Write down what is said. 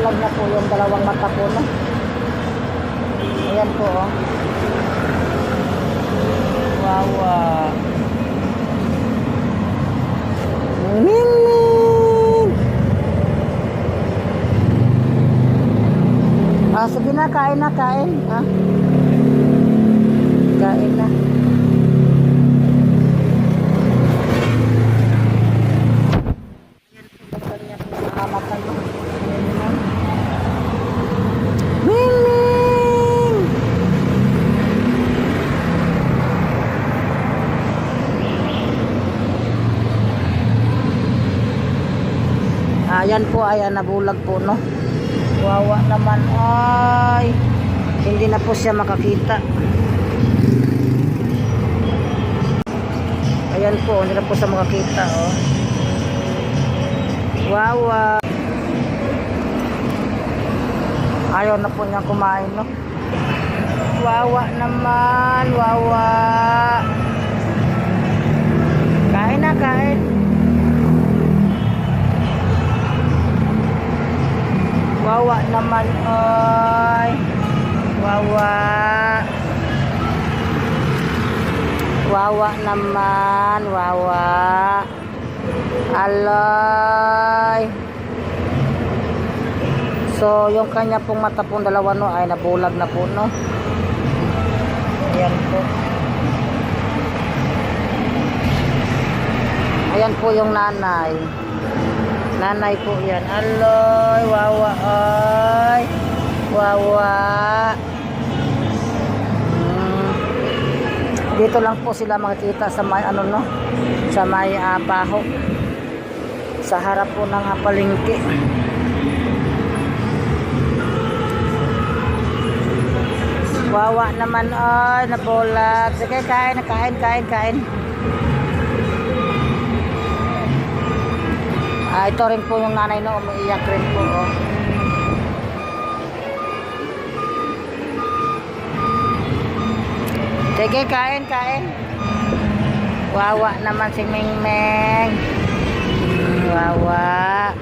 nabulag na po yung dalawang mata po, no? Ayan po, oh. Wawa. Mingming! Sige na, kain na, kain. Ha? Kain na. Ayan po, ayan, nabulag po, no? Wawa naman, ay hindi na po siya makakita. Ayan po, hindi na po siya makakita, oh. Wawa. Ayaw na po niya kumain, no? Wawa naman, wawa. Kain na, kain. Wawa naman, oy. Wawa. Wawa naman, wawa. Aloy. So, yung kanya pong mata pong dalawa, no, ay nabulag na po, no. Ayan po. Ayan po yung nanay. Nanay po yan. Aloy, wawa, ay. Wawa. Dito lang po sila makikita sa may, ano, no, sa may baho. Sa harap po ng palengke. Wawa naman, ay, nabulag. Sige, kain, kain, kain, kain. Ito rin po yung nanay, no, umiiyak rin po, oh. Sige, kain, kain. Wawa naman si Mingming. Wawa.